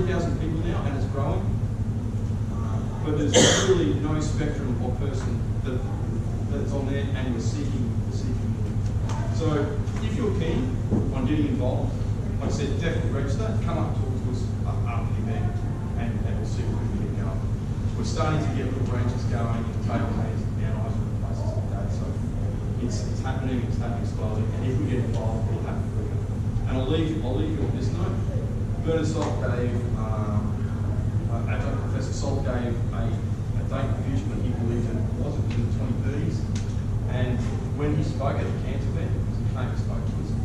3,000 people now, and it's growing. But there's really no spectrum of person that's on there, and we're seeking. So if you're keen on getting involved, like I said, definitely register. Come up and talk to us after the event, and we'll see what we can get going. We're starting to get little branches going in table hands and down different places like that. So it's happening slowly. And if we get involved, we'll happen quicker. And I'll leave you on this note. Bernard Salt gave, adjunct Professor Salt gave a date in the future when he believed it was in the 2030s. And when he spoke at the cancer event, he came and spoke to us.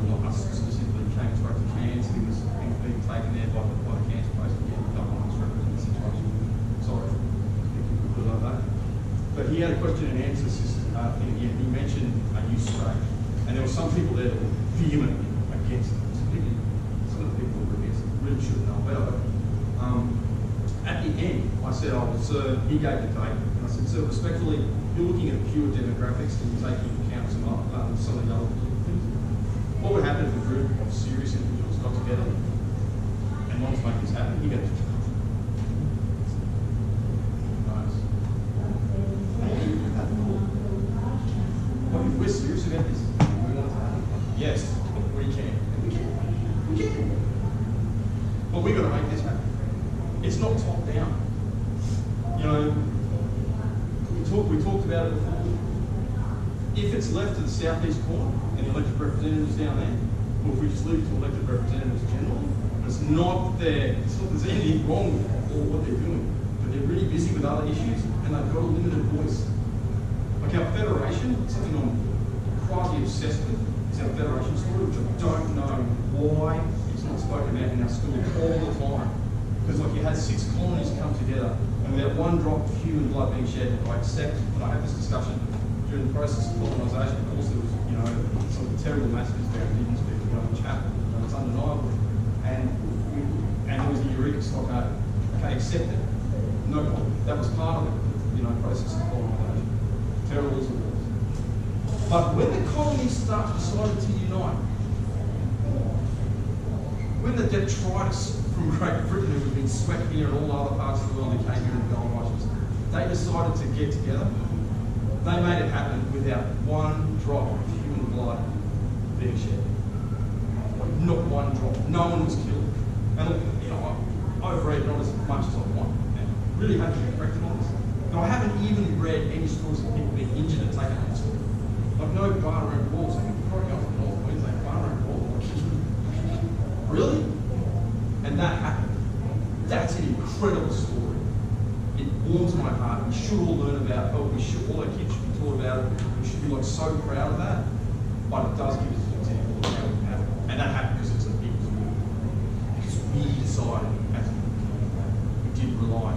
Not us specifically, he came and spoke to Cairns. He was being taken there by the cancer post and getting double misrepresented the situation. Sorry, you put it like that. But he had a question and answer thing again. He mentioned a new spray. And there were some people there that were vehemently against it. Some of the people who were against it really should know better. At the end, I said, sir, he gave the date. And I said, sir, respectfully, you're looking at pure demographics and you're taking into account some of the other things. What would happen if a group of serious individuals got together and wanted to make this happen? He goes, nice. Well, if we're serious about this, we want it to happen. Yes, we can. We can. But we've got to make this happen. It's not top down. You know, we talked about it before. If it's left to the southeast corner and the elected representatives down there, or if we just leave it to elected representatives generally, it's not there's anything wrong with what they're doing, but they're really busy with other issues and they've got a limited voice. Like our federation, something I'm quasi obsessed with, is our federation story, which I don't know why it's not spoken about in our school all the time. Because like you had 6 colonies come together, and without one drop of human blood being shed, I accept, when I had this discussion during the process of colonisation, of course there was, some terrible massacres there, Indigenous people, which happened, it's undeniable. And there was the Eureka stockade. Okay, accepted. No problem. That was part of it, process of colonisation. Terrible as it was. But when the colonies decided to unite, when the detritus from Great Britain, who had been swept here and all other parts of the world who came here and gold rushes, they decided to get together. They made it happen without one drop of human blood being shed. Not one drop. No one was killed. And look, I've read not as much as I want, and really have to be corrected on this. But I haven't even read any stories of people being injured and taken to hospital. Like no bar-room walls. I think before I go from North Queensland, bar-room wall. Really? And that happened. That's an incredible story. It warms my heart. We should all learn about it. All our kids should be taught about it. We should be so proud of that. But it does give us an example of how it can happen. And that happened because it's a big deal. Because we decided, as we did rely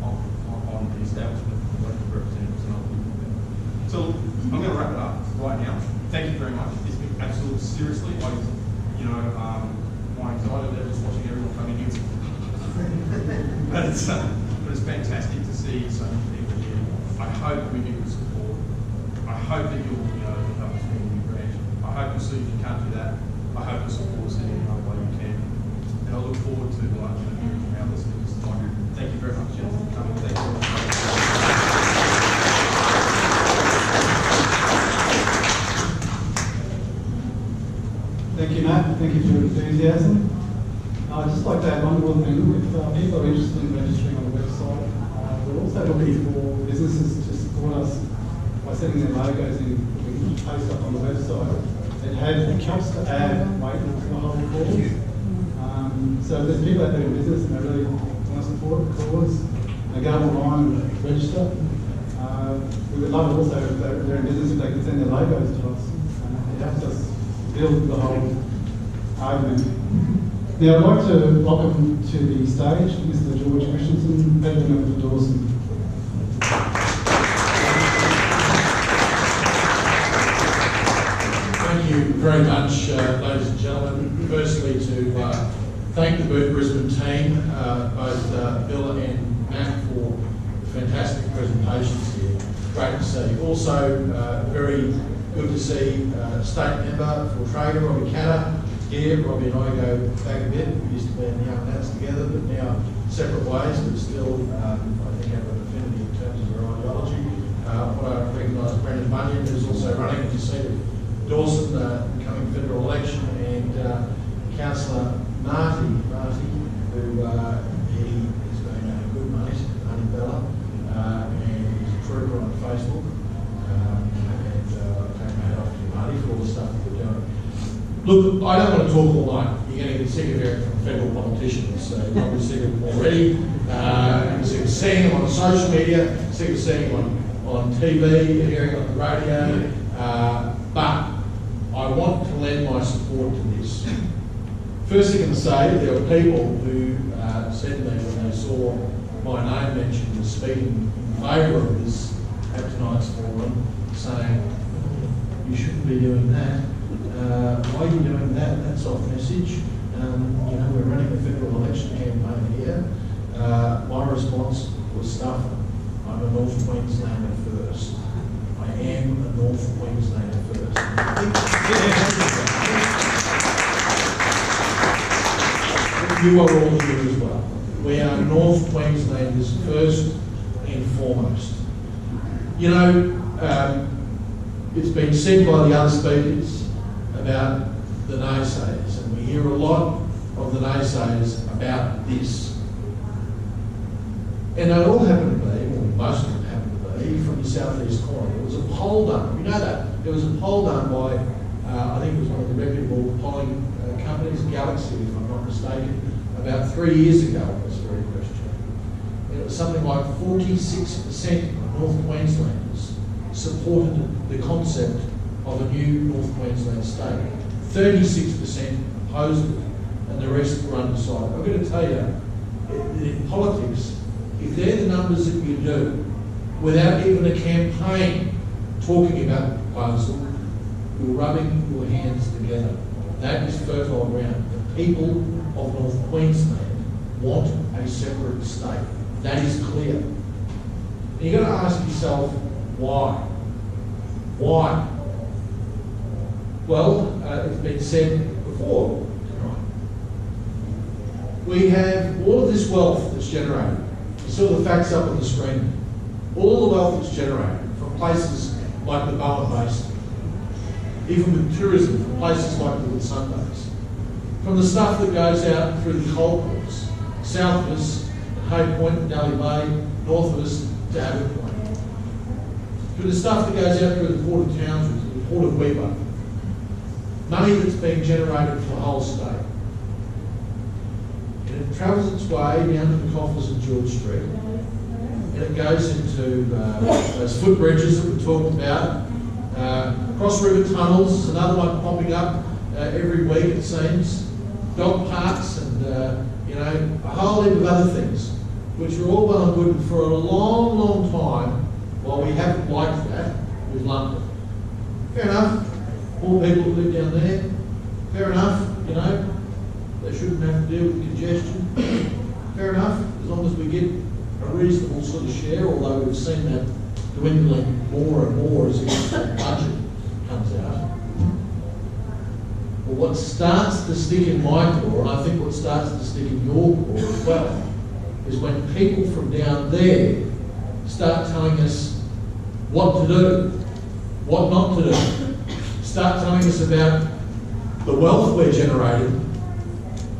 on the establishment of elected representatives and other people. So I'm going to wrap it up right now. Thank you very much. It's been absolutely seriously. My anxiety levels watching everyone come in here. but it's fantastic to see so many people here. I hope we give you support. I hope that you'll help us bring a new branch. I hope you'll see if you can't do that. I hope you'll support us in any other way you can. And I look forward to hearing from our listeners. Thank you very much, gentlemen, for coming. Thank you very much. Thank you, Matt. Thank you for your enthusiasm. I'd just like to add one more thing. If people are interested in registering on the website, we're also looking for businesses to support us by sending their logos in. We post up on the website. It helps to add weight to the whole cause. So if there's people out there in business and they really want to support the cause, they go online and register. We would love it also if they're in business if they can send their logos to us. It helps us build the whole argument. Now I'd like to welcome to the stage Mr. George Christensen, President of Dawson. Thank you very much, ladies and gentlemen. Firstly, to thank the Brisbane team, both Bill and Matt, for fantastic presentations here. Great to see. Also, very good to see State Member for Trader, Robbie Catter, Yeah, Robbie and I go back a bit. We used to be in the young nuts together, but now separate ways, but still, I think, have an affinity in terms of our ideology. What I recognise Brendan Bunyan, who's also running for the seat of Dawson, the coming federal election, and Councillor Marty, who he has been a good mate, Auntie Bella, and he's a trooper on Facebook. And I take my hat off to Marty for all the stuff that we're doing. Look, I don't want to talk all night. You're going to get sick of hearing from federal politicians. So you're probably sick of them already. You're sick of seeing them on social media, sick of seeing them on TV, hearing on the radio. But I want to lend my support to this. First thing I can say, there were people who said to me when they saw my name mentioned as speaking in favour of this at tonight's forum, saying, you shouldn't be doing that. Why are you doing that? That's off message. We're running a federal election campaign here. My response was stuff. I'm a North Queenslander first. I am a North Queenslander first. You are all here as well. We are North Queenslanders first and foremost. It's been said by the other speakers about the naysayers, and we hear a lot of the naysayers about this. And they all happen to be, or most of them happen to be, from the southeast corner. There was a poll done, you know that, there was a poll done by, I think it was one of the reputable polling companies, Galaxy, if I'm not mistaken, about 3 years ago on this very question. And it was something like 46% of North Queenslanders supported the concept of a new North Queensland state. 36% opposed it, and the rest were undecided. I'm going to tell you, in politics, if they're the numbers that you do, without even a campaign talking about the proposal, you're rubbing your hands together. That is fertile ground. The people of North Queensland want a separate state. That is clear. And you've got to ask yourself, why? Why? Well, it's been said before tonight. We have all of this wealth that's generated. You saw the facts up on the screen. All the wealth that's generated from places like the Bowen Basin, even with tourism from places like the Whitsundays, from the stuff that goes out through the coal ports, south of us, at Hay Point and Daly Bay, north of us to Abbott Point, through the stuff that goes out through the Port of Townsville to the Port of Weber, money that's being generated for the whole state. And it travels its way down to the coffers of George Street, and it goes into those footbridges that we're talking about. Cross River Tunnels is another one popping up every week, it seems. Dog parks and a whole heap of other things, which are all well and good. And for a long, long time, while we haven't liked that, we've lumped it. Fair enough. More people that live down there. Fair enough. They shouldn't have to deal with congestion. Fair enough, as long as we get a reasonable sort of share, although we've seen that dwindling more and more as the budget comes out. But what starts to stick in my core, and I think what starts to stick in your core as well, is when people from down there start telling us what to do, what not to do. Start telling us about the wealth we're generating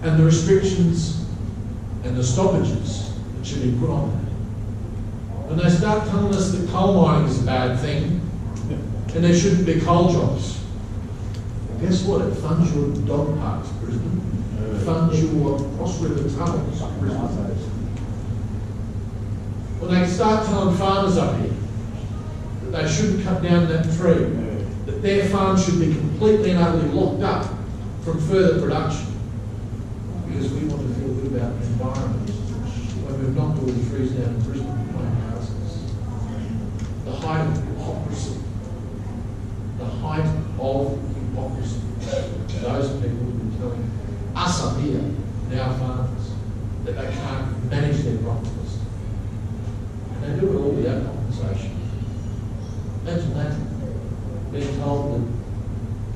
and the restrictions and the stoppages that should be put on that. When they start telling us that coal mining is a bad thing and there shouldn't be coal jobs, well, guess what? It funds your dog parks, Brisbane. It funds your Cross River Tunnels, Brisbane. When they start telling farmers up here that they shouldn't cut down that tree, that their farm should be completely and utterly locked up from further production because we want to feel good about the environment when we've knocked all the trees down in Brisbane and plant houses. The height of hypocrisy. The height of hypocrisy. Those people who've been telling us up here, and our farmers, that they can't manage their properties. And they do it all without compensation. Imagine that. Being told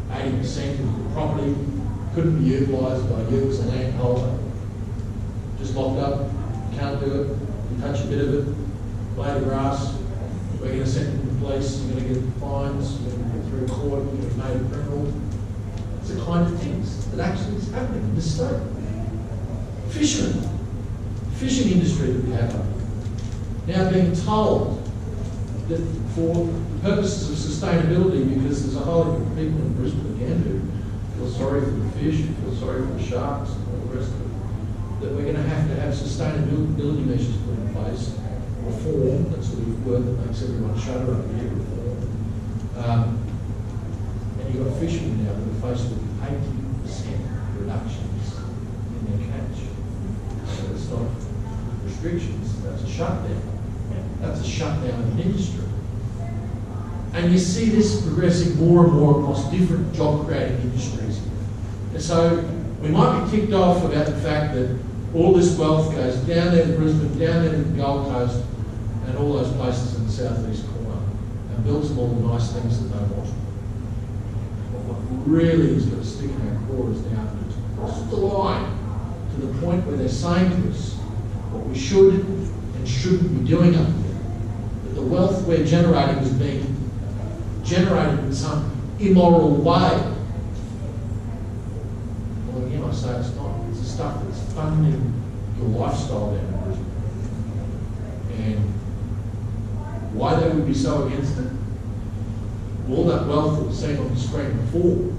that 80% of the property couldn't be utilised by you as a landholder. Just locked up, can't do it, you touch a bit of it, blade of grass, we're going to send it to the police, you're going to get fines, you're going to get through court, you're going to be made a criminal. It's the kind of things that actually is happening in this state. Fishermen, fishing industry that we have up here, now being told that for purposes of sustainability, because there's a whole lot of people in Brisbane again who feel sorry for the fish, who feel sorry for the sharks and all the rest of it, that we're going to have sustainability measures put in place, reform, that's the word that makes everyone shudder up here, reform. And you've got fishermen now that are faced with 80% reductions in their catch. So it's not restrictions, that's a shutdown. That's a shutdown of the industry. And you see this progressing more and more across different job-creating industries. And so we might be ticked off about the fact that all this wealth goes down there to Brisbane, down there to the Gold Coast, and all those places in the southeast corner, and builds them all the nice things that they want. But what really is going to stick in our core is now to cross the line to the point where they're saying to us what we should and shouldn't be doing up here. That the wealth we're generating is being generated in some immoral way. Well, again, I say it's not. It's the stuff that's funding your lifestyle down in Brisbane. And why they would be so against it? All that wealth that was seen on the screen before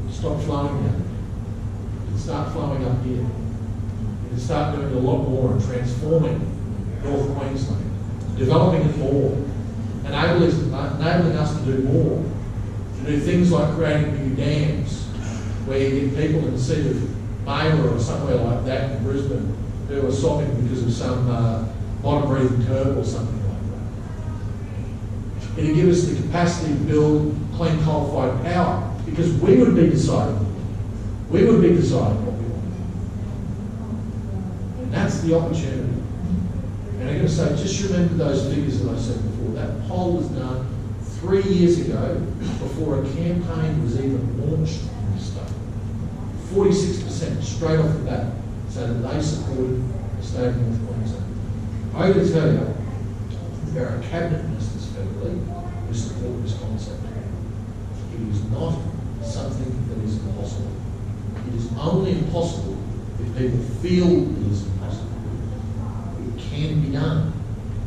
stop flowing down. It'll start flowing up here. It'll start doing a lot more and transforming North Queensland, developing it more, enabling us to do more, to do things like creating new dams, where you get people in the city of Mailer or somewhere like that in Brisbane who are sobbing because of some bottom-breathing turtle or something like that. It'll give us the capacity to build clean coal-fired power, because we would be deciding. We would be deciding what we want. And that's the opportunity. And I'm going to say, just remember those figures that I said before. That poll was done 3 years ago before a campaign was even launched in this state. 46% straight off the bat so that they supported the state of North Queensland. I can tell you, there are cabinet ministers federally who support this concept. It is not something that is impossible. It is only impossible if people feel it is impossible. It can be done.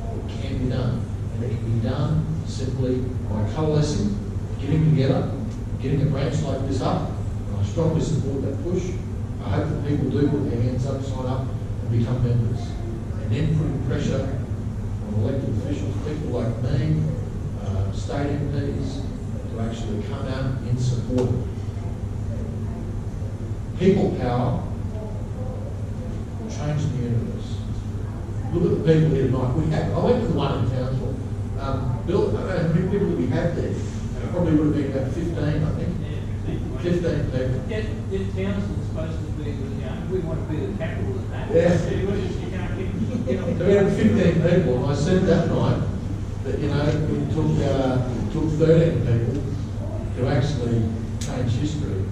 It can be done. And it can be done simply by coalescing, getting together, getting a branch like this up. And I strongly support that push. I hope that people do put their hands up, sign up, and become members. And then putting pressure on elected officials, people like me, state MPs, to actually come out in support. People power will change the universe. Look at the people here tonight. I went to the one in Townsville. Bill, I don't know how many people we have there. Probably would have been about 15, I think. 15 people. Townsville's supposed to be, we want to be the capital of that. Yeah. You can't get So we had 15 people, and I said that night that, it took 13 people to actually change history,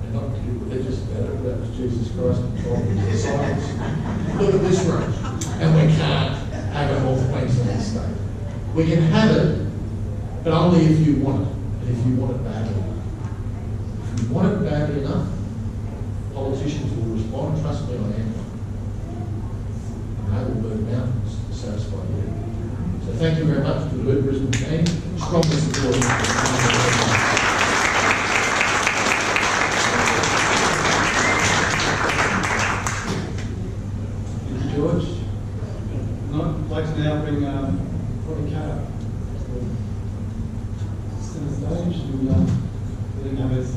and not to get religious about it, but that was Jesus Christ and the disciples. Look at this room, and we can't have a North Queensland state. We can have it, but only if you want it, and if you want it badly enough. If you want it badly enough, politicians will respond. Trust me, I am. And they will move mountains to satisfy you. So thank you very much to the Brisbane team. Strongly supporting George. I'd like to now bring Roddy Carter to the stage and let him have his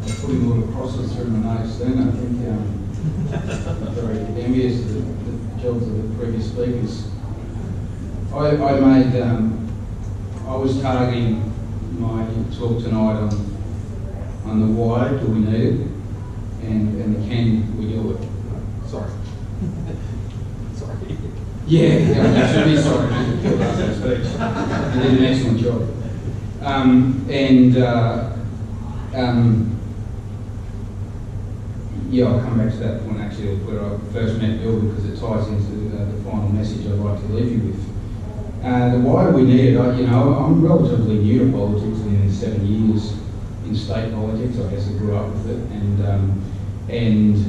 I'm putting a little crosses through my nose soon. I think I'm very envious of the jobs of the previous speakers. I was targeting my talk tonight on the why do we need it and the can we do it. Sorry. Yeah, it should be sorry. You did an excellent job. Yeah, I'll come back to that point actually where I first met Bill because it ties into the final message I'd like to leave you with. Why do we need it? I'm relatively new to politics, in 7 years in state politics. I guess I grew up with it, and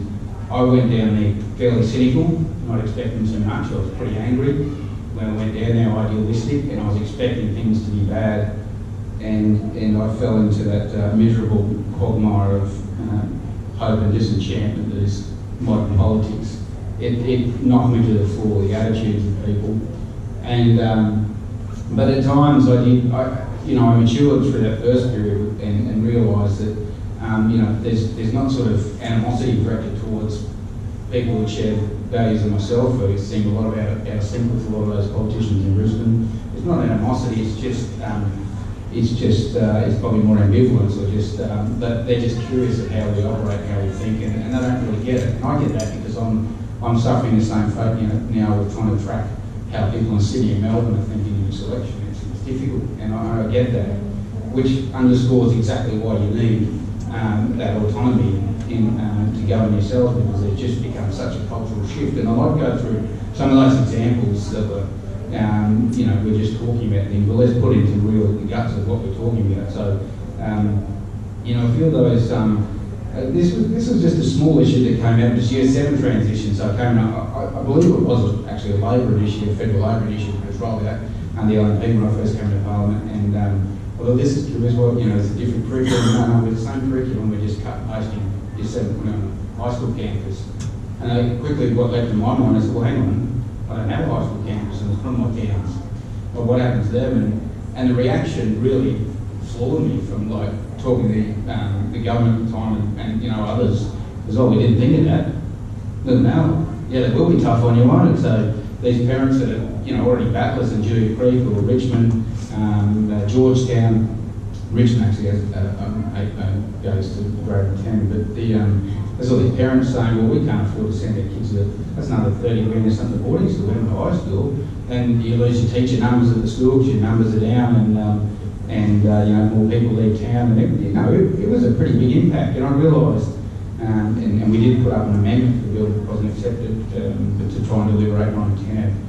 I went down there fairly cynical, not expecting too much. I was pretty angry when I went down there, idealistic, and I was expecting things to be bad, and I fell into that miserable quagmire of hope and disenchantment that is modern politics. It knocked me to the floor, the attitudes of people, but at times I matured through that first period and realised that there's not sort of animosity directed towards people who share values of myself. We seem a lot out of sync with a lot of those politicians in Brisbane. It's not animosity. It's probably more ambivalence, or just that they're just curious of how we operate, how we think, and they don't really get it. And I get that because I'm suffering the same fate. Now we're trying to track how people in Sydney and Melbourne are thinking in this election. It's difficult, and I get that, which underscores exactly why you need that autonomy to govern yourselves, because they've just become such a cultural shift. And I'd like to go through some of those examples that were, we're just talking about things, but let's put into the guts of what we're talking about. So, I feel those, this was just a small issue that came out, this Year 7 transition. So I believe it was actually a Labor initiative, a federal Labor initiative, that was rolled out under the LNP when I first came to Parliament. And although this is true as well, it's a different curriculum. No, with the same curriculum, we're just cut and pasting Year 7 on a high school campus. And quickly what led to my mind is, well, hang on, I don't have a high school campus, and it's one of my towns. Well, what happens to them? And the reaction really floored me from talking to the government at the time and others, because we didn't think of that. Doesn't matter. Yeah, they will be tough on you, won't it? So these parents that are already battlers in Julia Creek or Richmond, Georgetown. Richmond actually goes to grade 10, but there's all these parents saying, well, we can't afford to send our kids to, that's another 30 grand or something to boarding school and to high school, and you lose your teacher numbers at the schools, your numbers are down, and more people leave town, and it was a pretty big impact. And I realised, and we did put up an amendment to the bill that wasn't accepted, but to try and deliver 8, 9, 10